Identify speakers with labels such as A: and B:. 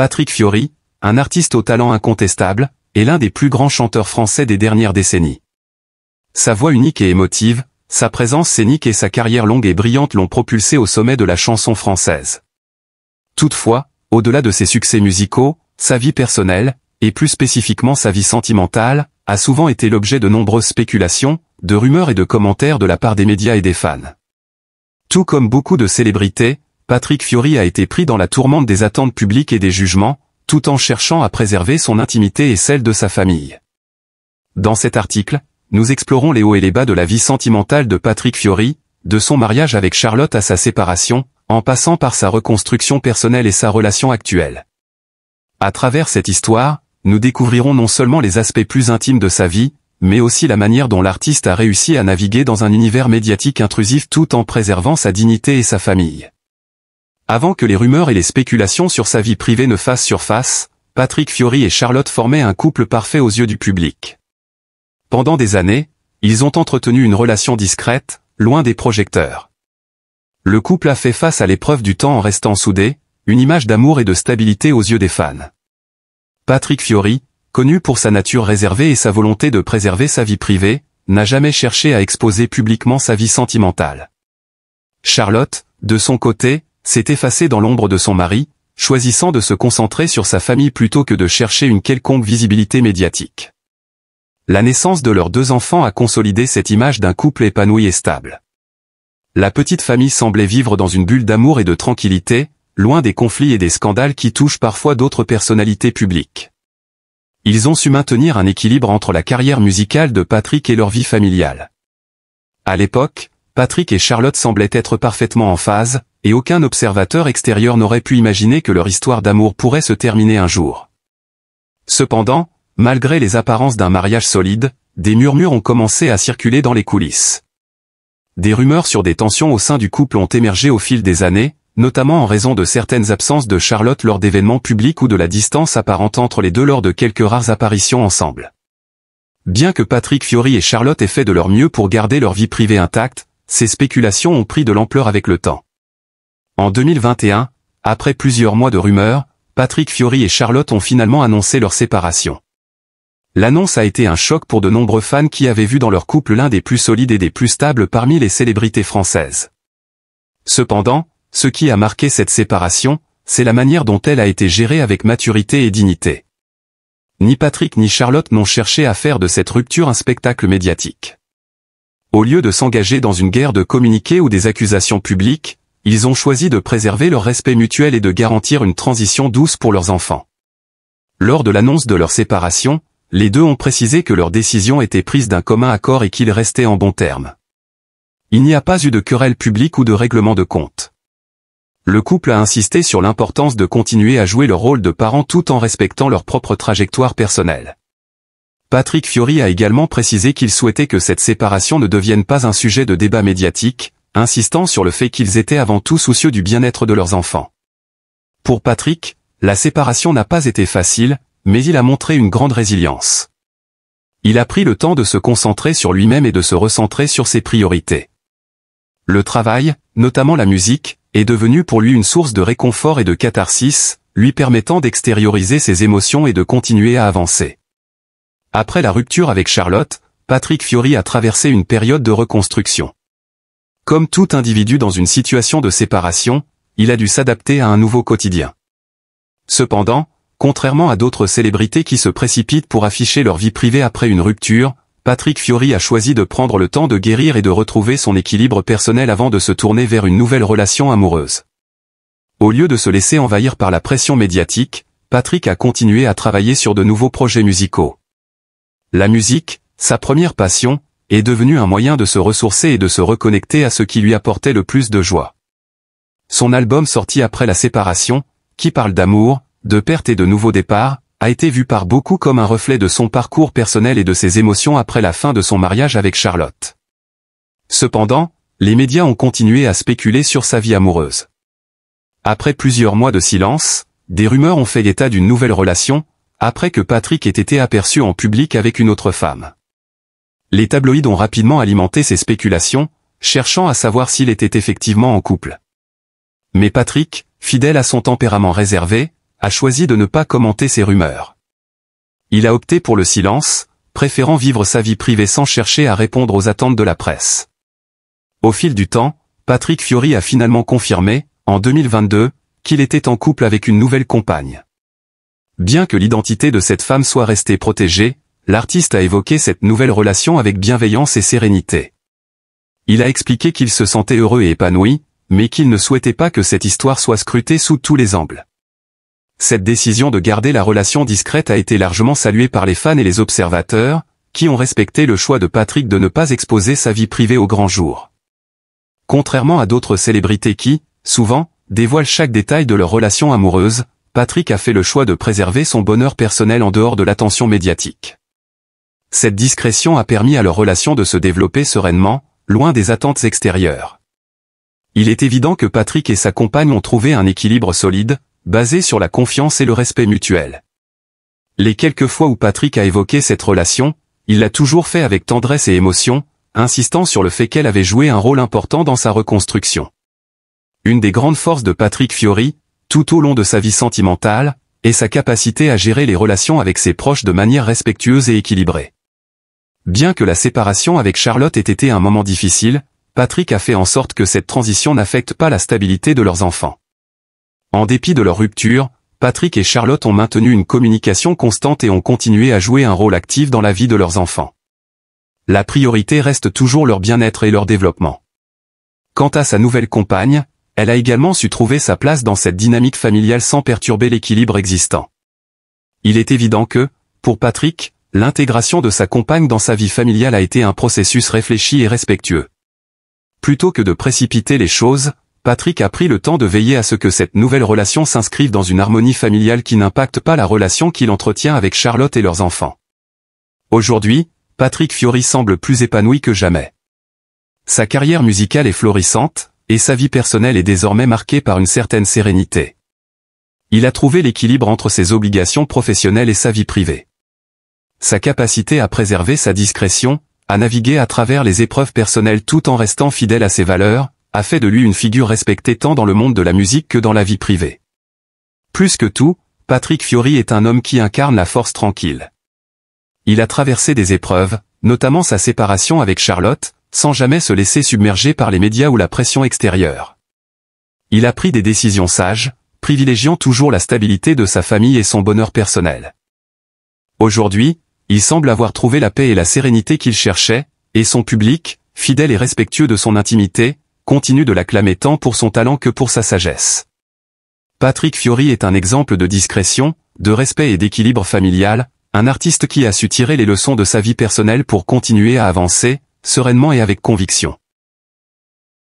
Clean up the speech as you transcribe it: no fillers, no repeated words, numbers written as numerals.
A: Patrick Fiori, un artiste au talent incontestable, est l'un des plus grands chanteurs français des dernières décennies. Sa voix unique et émotive, sa présence scénique et sa carrière longue et brillante l'ont propulsé au sommet de la chanson française. Toutefois, au-delà de ses succès musicaux, sa vie personnelle, et plus spécifiquement sa vie sentimentale, a souvent été l'objet de nombreuses spéculations, de rumeurs et de commentaires de la part des médias et des fans. Tout comme beaucoup de célébrités, Patrick Fiori a été pris dans la tourmente des attentes publiques et des jugements, tout en cherchant à préserver son intimité et celle de sa famille. Dans cet article, nous explorons les hauts et les bas de la vie sentimentale de Patrick Fiori, de son mariage avec Charlotte à sa séparation, en passant par sa reconstruction personnelle et sa relation actuelle. À travers cette histoire, nous découvrirons non seulement les aspects plus intimes de sa vie, mais aussi la manière dont l'artiste a réussi à naviguer dans un univers médiatique intrusif tout en préservant sa dignité et sa famille. Avant que les rumeurs et les spéculations sur sa vie privée ne fassent surface, Patrick Fiori et Charlotte formaient un couple parfait aux yeux du public. Pendant des années, ils ont entretenu une relation discrète, loin des projecteurs. Le couple a fait face à l'épreuve du temps en restant soudé, une image d'amour et de stabilité aux yeux des fans. Patrick Fiori, connu pour sa nature réservée et sa volonté de préserver sa vie privée, n'a jamais cherché à exposer publiquement sa vie sentimentale. Charlotte, de son côté, s'est effacée dans l'ombre de son mari, choisissant de se concentrer sur sa famille plutôt que de chercher une quelconque visibilité médiatique. La naissance de leurs 2 enfants a consolidé cette image d'un couple épanoui et stable. La petite famille semblait vivre dans une bulle d'amour et de tranquillité, loin des conflits et des scandales qui touchent parfois d'autres personnalités publiques. Ils ont su maintenir un équilibre entre la carrière musicale de Patrick et leur vie familiale. À l'époque, Patrick et Charlotte semblaient être parfaitement en phase, et aucun observateur extérieur n'aurait pu imaginer que leur histoire d'amour pourrait se terminer un jour. Cependant, malgré les apparences d'un mariage solide, des murmures ont commencé à circuler dans les coulisses. Des rumeurs sur des tensions au sein du couple ont émergé au fil des années, notamment en raison de certaines absences de Charlotte lors d'événements publics ou de la distance apparente entre les deux lors de quelques rares apparitions ensemble. Bien que Patrick Fiori et Charlotte aient fait de leur mieux pour garder leur vie privée intacte, ces spéculations ont pris de l'ampleur avec le temps. En 2021, après plusieurs mois de rumeurs, Patrick Fiori et Charlotte ont finalement annoncé leur séparation. L'annonce a été un choc pour de nombreux fans qui avaient vu dans leur couple l'un des plus solides et des plus stables parmi les célébrités françaises. Cependant, ce qui a marqué cette séparation, c'est la manière dont elle a été gérée avec maturité et dignité. Ni Patrick ni Charlotte n'ont cherché à faire de cette rupture un spectacle médiatique. Au lieu de s'engager dans une guerre de communiqués ou des accusations publiques, ils ont choisi de préserver leur respect mutuel et de garantir une transition douce pour leurs enfants. Lors de l'annonce de leur séparation, les deux ont précisé que leur décision était prise d'un commun accord et qu'ils restaient en bons termes. Il n'y a pas eu de querelle publique ou de règlement de compte. Le couple a insisté sur l'importance de continuer à jouer leur rôle de parents tout en respectant leur propre trajectoire personnelle. Patrick Fiori a également précisé qu'il souhaitait que cette séparation ne devienne pas un sujet de débat médiatique, insistant sur le fait qu'ils étaient avant tout soucieux du bien-être de leurs enfants. Pour Patrick, la séparation n'a pas été facile, mais il a montré une grande résilience. Il a pris le temps de se concentrer sur lui-même et de se recentrer sur ses priorités. Le travail, notamment la musique, est devenu pour lui une source de réconfort et de catharsis, lui permettant d'extérioriser ses émotions et de continuer à avancer. Après la rupture avec Charlotte, Patrick Fiori a traversé une période de reconstruction. Comme tout individu dans une situation de séparation, il a dû s'adapter à un nouveau quotidien. Cependant, contrairement à d'autres célébrités qui se précipitent pour afficher leur vie privée après une rupture, Patrick Fiori a choisi de prendre le temps de guérir et de retrouver son équilibre personnel avant de se tourner vers une nouvelle relation amoureuse. Au lieu de se laisser envahir par la pression médiatique, Patrick a continué à travailler sur de nouveaux projets musicaux. La musique, sa première passion, est devenue un moyen de se ressourcer et de se reconnecter à ce qui lui apportait le plus de joie. Son album sorti après la séparation, qui parle d'amour, de perte et de nouveaux départs, a été vu par beaucoup comme un reflet de son parcours personnel et de ses émotions après la fin de son mariage avec Charlotte. Cependant, les médias ont continué à spéculer sur sa vie amoureuse. Après plusieurs mois de silence, des rumeurs ont fait état d'une nouvelle relation, après que Patrick ait été aperçu en public avec une autre femme. Les tabloïds ont rapidement alimenté ces spéculations, cherchant à savoir s'il était effectivement en couple. Mais Patrick, fidèle à son tempérament réservé, a choisi de ne pas commenter ces rumeurs. Il a opté pour le silence, préférant vivre sa vie privée sans chercher à répondre aux attentes de la presse. Au fil du temps, Patrick Fiori a finalement confirmé, en 2022, qu'il était en couple avec une nouvelle compagne. Bien que l'identité de cette femme soit restée protégée, l'artiste a évoqué cette nouvelle relation avec bienveillance et sérénité. Il a expliqué qu'il se sentait heureux et épanoui, mais qu'il ne souhaitait pas que cette histoire soit scrutée sous tous les angles. Cette décision de garder la relation discrète a été largement saluée par les fans et les observateurs, qui ont respecté le choix de Patrick de ne pas exposer sa vie privée au grand jour. Contrairement à d'autres célébrités qui, souvent, dévoilent chaque détail de leur relation amoureuse, Patrick a fait le choix de préserver son bonheur personnel en dehors de l'attention médiatique. Cette discrétion a permis à leur relation de se développer sereinement, loin des attentes extérieures. Il est évident que Patrick et sa compagne ont trouvé un équilibre solide, basé sur la confiance et le respect mutuel. Les quelques fois où Patrick a évoqué cette relation, il l'a toujours fait avec tendresse et émotion, insistant sur le fait qu'elle avait joué un rôle important dans sa reconstruction. Une des grandes forces de Patrick Fiori, tout au long de sa vie sentimentale, est sa capacité à gérer les relations avec ses proches de manière respectueuse et équilibrée. Bien que la séparation avec Charlotte ait été un moment difficile, Patrick a fait en sorte que cette transition n'affecte pas la stabilité de leurs enfants. En dépit de leur rupture, Patrick et Charlotte ont maintenu une communication constante et ont continué à jouer un rôle actif dans la vie de leurs enfants. La priorité reste toujours leur bien-être et leur développement. Quant à sa nouvelle compagne, elle a également su trouver sa place dans cette dynamique familiale sans perturber l'équilibre existant. Il est évident que, pour Patrick, l'intégration de sa compagne dans sa vie familiale a été un processus réfléchi et respectueux. Plutôt que de précipiter les choses, Patrick a pris le temps de veiller à ce que cette nouvelle relation s'inscrive dans une harmonie familiale qui n'impacte pas la relation qu'il entretient avec Charlotte et leurs enfants. Aujourd'hui, Patrick Fiori semble plus épanoui que jamais. Sa carrière musicale est florissante, et sa vie personnelle est désormais marquée par une certaine sérénité. Il a trouvé l'équilibre entre ses obligations professionnelles et sa vie privée. Sa capacité à préserver sa discrétion, à naviguer à travers les épreuves personnelles tout en restant fidèle à ses valeurs, a fait de lui une figure respectée tant dans le monde de la musique que dans la vie privée. Plus que tout, Patrick Fiori est un homme qui incarne la force tranquille. Il a traversé des épreuves, notamment sa séparation avec Charlotte, sans jamais se laisser submerger par les médias ou la pression extérieure. Il a pris des décisions sages, privilégiant toujours la stabilité de sa famille et son bonheur personnel. Aujourd'hui, il semble avoir trouvé la paix et la sérénité qu'il cherchait, et son public, fidèle et respectueux de son intimité, continue de l'acclamer tant pour son talent que pour sa sagesse. Patrick Fiori est un exemple de discrétion, de respect et d'équilibre familial, un artiste qui a su tirer les leçons de sa vie personnelle pour continuer à avancer, sereinement et avec conviction.